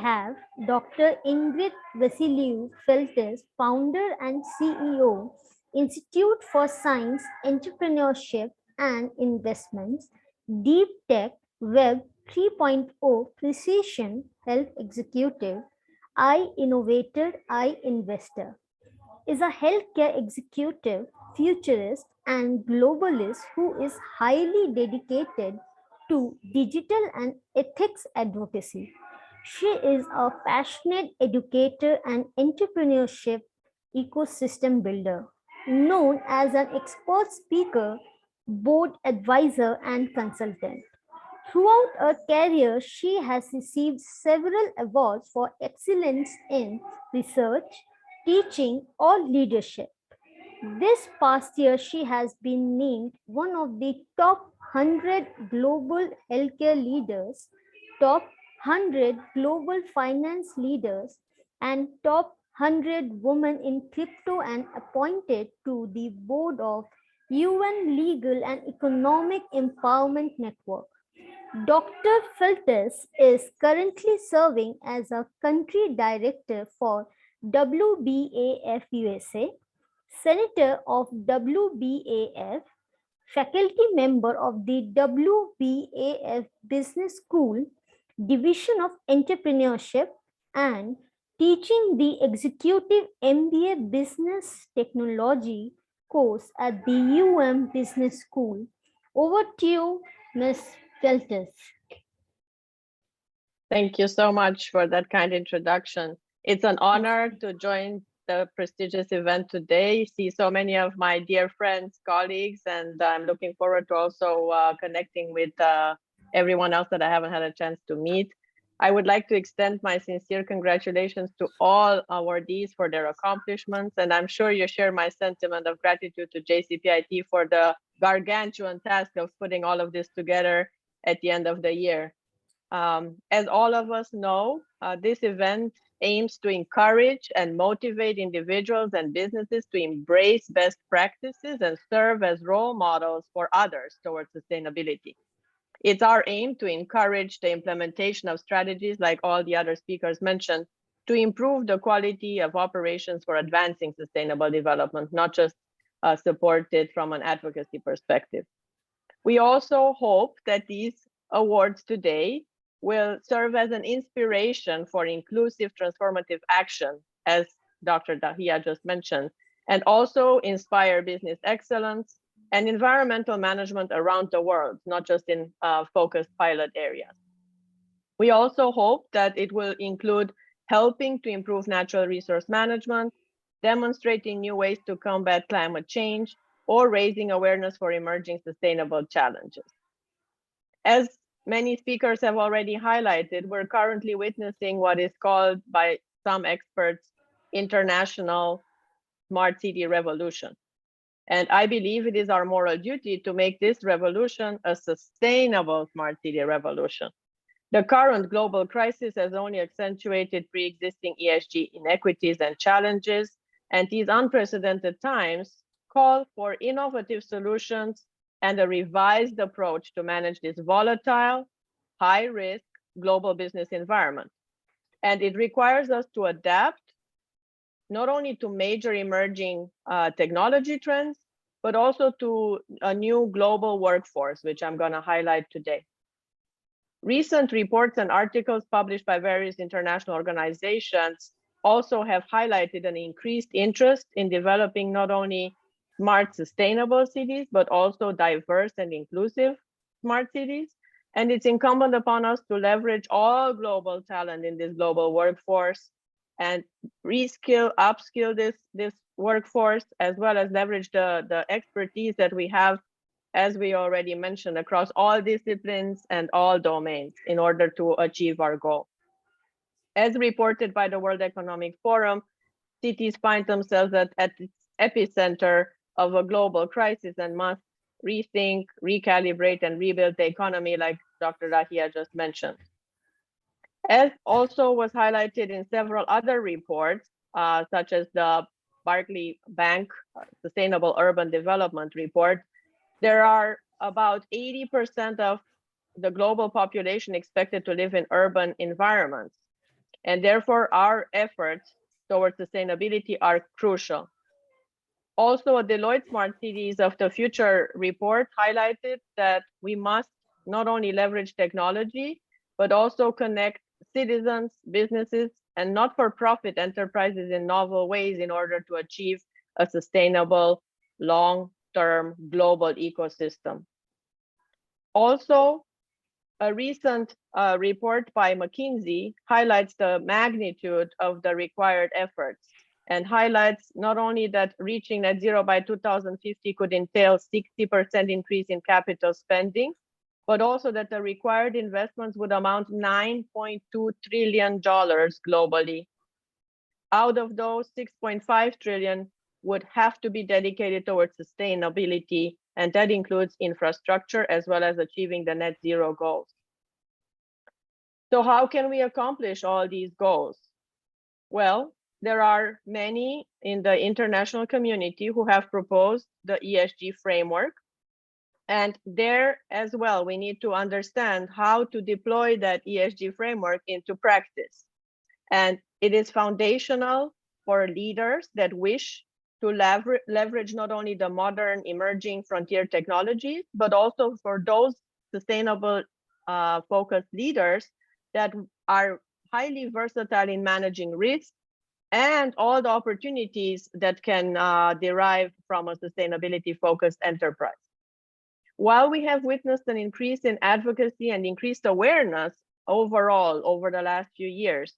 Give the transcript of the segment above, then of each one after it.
have Dr. Ingrid Vasiliu-Feltes, founder and CEO, Institute for Science, Entrepreneurship and Investments, Deep Tech, Web 3.0 Precision Health Executive, I Innovator, I Investor, is a healthcare executive, futurist, and globalist who is highly dedicated to digital and ethics advocacy. She is a passionate educator and entrepreneurship ecosystem builder, known as an expert speaker, board advisor, and consultant. Throughout her career, she has received several awards for excellence in research, teaching, or leadership. This past year, she has been named one of the top 100 global healthcare leaders, top 100 global finance leaders, and top 100 women in crypto, and appointed to the board of UN Legal and Economic Empowerment Network. Dr. Feltes is currently serving as a country director for WBAF USA, Senator of WBAF, faculty member of the WBAF Business School, Division of Entrepreneurship, and teaching the Executive MBA Business Technology course at the Business School. Over to you, Ms. Feltes. Thank you so much for that kind introduction. It's an honor to join the prestigious event today, see so many of my dear friends, colleagues, and I'm looking forward to also connecting with everyone else that I haven't had a chance to meet. I would like to extend my sincere congratulations to all awardees for their accomplishments, and I'm sure you share my sentiment of gratitude to GCPIT for the gargantuan task of putting all of this together at the end of the year. As all of us know, this event aims to encourage and motivate individuals and businesses to embrace best practices and serve as role models for others towards sustainability. It's our aim to encourage the implementation of strategies, like all the other speakers mentioned, to improve the quality of operations for advancing sustainable development, not just support it from an advocacy perspective. We also hope that these awards today will serve as an inspiration for inclusive transformative action, as Dr. Dahiya just mentioned, and also inspire business excellence and environmental management around the world, not just in focused pilot areas. We also hope that it will include helping to improve natural resource management, demonstrating new ways to combat climate change, or raising awareness for emerging sustainable challenges. As many speakers have already highlighted, we're currently witnessing what is called by some experts international smart city revolution. And I believe it is our moral duty to make this revolution a sustainable smart city revolution. The current global crisis has only accentuated pre-existing ESG inequities and challenges, and these unprecedented times call for innovative solutions and a revised approach to manage this volatile, high-risk global business environment. And it requires us to adapt not only to major emerging technology trends, but also to a new global workforce, which I'm going to highlight today. Recent reports and articles published by various international organizations also have highlighted an increased interest in developing not only smart, sustainable cities, but also diverse and inclusive smart cities. And it's incumbent upon us to leverage all global talent in this global workforce and reskill, upskill this workforce, as well as leverage the expertise that we have, as we already mentioned, across all disciplines and all domains in order to achieve our goal. As reported by the World Economic Forum, cities find themselves at the epicenter of a global crisis and must rethink, recalibrate, and rebuild the economy, like Dr. Dahiya just mentioned. As also was highlighted in several other reports, such as the Barclay Bank Sustainable Urban Development Report, there are about 80% of the global population expected to live in urban environments. and therefore our efforts towards sustainability are crucial. Also, a Deloitte Smart Cities of the Future report highlighted that we must not only leverage technology, but also connect citizens, businesses, and not-for-profit enterprises in novel ways in order to achieve a sustainable, long-term global ecosystem. Also, a recent report by McKinsey highlights the magnitude of the required efforts and highlights not only that reaching net zero by 2050 could entail 60% increase in capital spending, but also that the required investments would amount $9.2 trillion globally. Out of those, 6.5 trillion would have to be dedicated towards sustainability, and that includes infrastructure as well as achieving the net zero goals. So how can we accomplish all these goals? Well, there are many in the international community who have proposed the ESG framework. And there as well, we need to understand how to deploy that ESG framework into practice. And it is foundational for leaders that wish to leverage not only the modern emerging frontier technologies, but also for those sustainable focused leaders that are highly versatile in managing risk and all the opportunities that can derive from a sustainability focused enterprise. While we have witnessed an increase in advocacy and increased awareness overall over the last few years,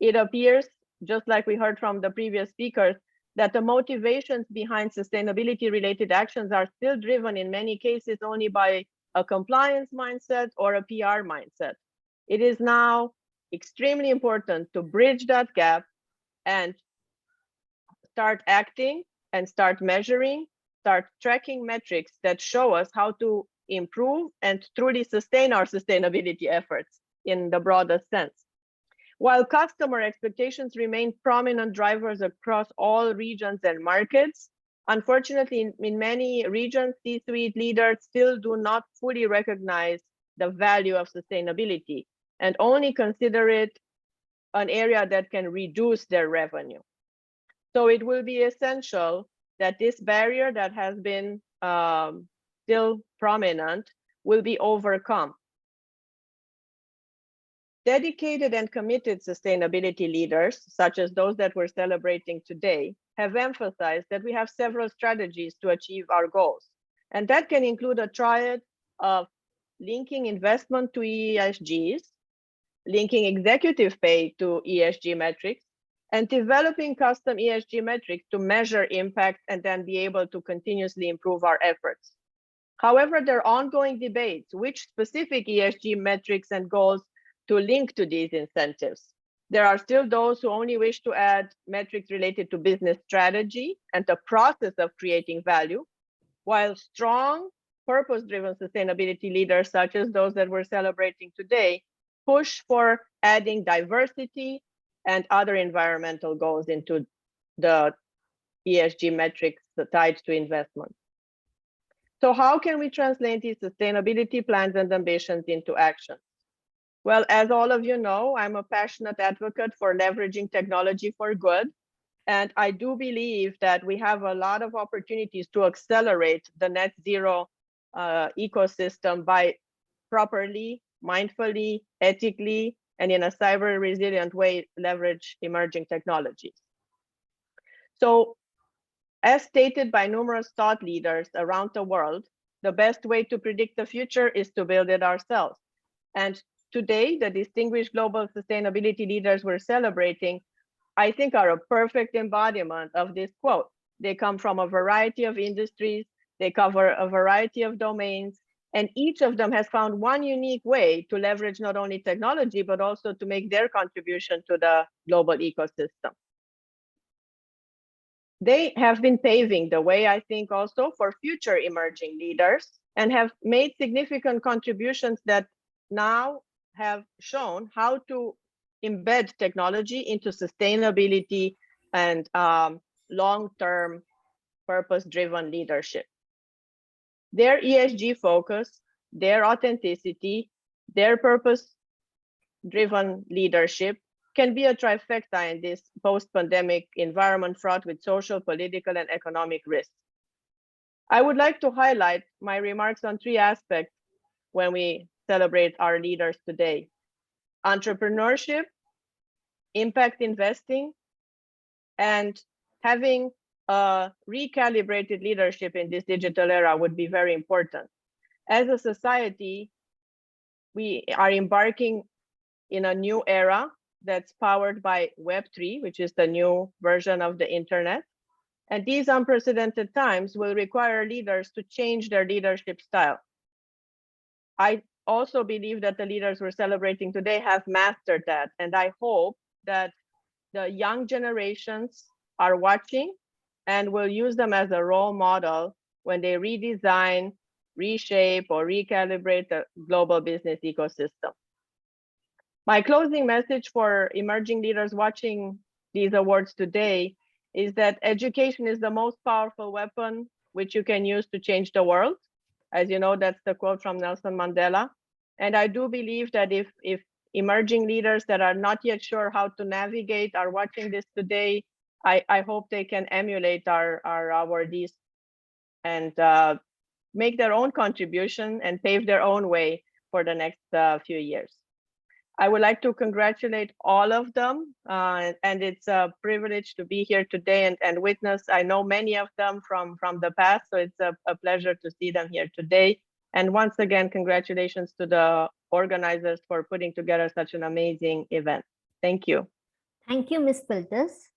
it appears, just like we heard from the previous speakers, that the motivations behind sustainability related actions are still driven in many cases only by a compliance mindset or a PR mindset. It is now extremely important to bridge that gap and start acting and start measuring, start tracking metrics that show us how to improve and truly sustain our sustainability efforts in the broadest sense. While customer expectations remain prominent drivers across all regions and markets, unfortunately, in many regions, C-suite leaders still do not fully recognize the value of sustainability and only consider it an area that can reduce their revenue. So it will be essential that this barrier that has been still prominent will be overcome. Dedicated and committed sustainability leaders, such as those that we're celebrating today, have emphasized that we have several strategies to achieve our goals. And that can include a triad of linking investment to ESGs, linking executive pay to ESG metrics, and developing custom ESG metrics to measure impact and then be able to continuously improve our efforts. However, there are ongoing debates which specific ESG metrics and goals to link to these incentives. There are still those who only wish to add metrics related to business strategy and the process of creating value, while strong purpose-driven sustainability leaders, such as those that we're celebrating today, push for adding diversity and other environmental goals into the ESG metrics tied to investment. So how can we translate these sustainability plans and ambitions into action? Well, as all of you know, I'm a passionate advocate for leveraging technology for good. And I do believe that we have a lot of opportunities to accelerate the net zero ecosystem by properly, mindfully, ethically, and in a cyber resilient way, leverage emerging technologies. So, as stated by numerous thought leaders around the world, the best way to predict the future is to build it ourselves. And today, the distinguished global sustainability leaders we're celebrating, I think, are a perfect embodiment of this quote. They come from a variety of industries, they cover a variety of domains, and each of them has found one unique way to leverage not only technology, but also to make their contribution to the global ecosystem. They have been paving the way, I think, also for future emerging leaders and have made significant contributions that now have shown how to embed technology into sustainability and long-term purpose-driven leadership. Their ESG focus, their authenticity, their purpose-driven leadership can be a trifecta in this post-pandemic environment fraught with social, political, and economic risks. I would like to highlight my remarks on three aspects when we celebrate our leaders today: entrepreneurship, impact investing, and having a recalibrated leadership in this digital era would be very important. As a society, we are embarking in a new era that's powered by Web3, which is the new version of the internet. And these unprecedented times will require leaders to change their leadership style. I also believe that the leaders we're celebrating today have mastered that. And I hope that the young generations are watching and will use them as a role model when they redesign, reshape, or recalibrate the global business ecosystem. My closing message for emerging leaders watching these awards today is that education is the most powerful weapon which you can use to change the world. As you know, that's the quote from Nelson Mandela. And I do believe that if emerging leaders that are not yet sure how to navigate are watching this today, I hope they can emulate our awardees and make their own contribution and pave their own way for the next few years. I would like to congratulate all of them, and it's a privilege to be here today and witness. I know many of them from the past, so it's a pleasure to see them here today. And once again, congratulations to the organizers for putting together such an amazing event. Thank you. Thank you, Ms. Feltes.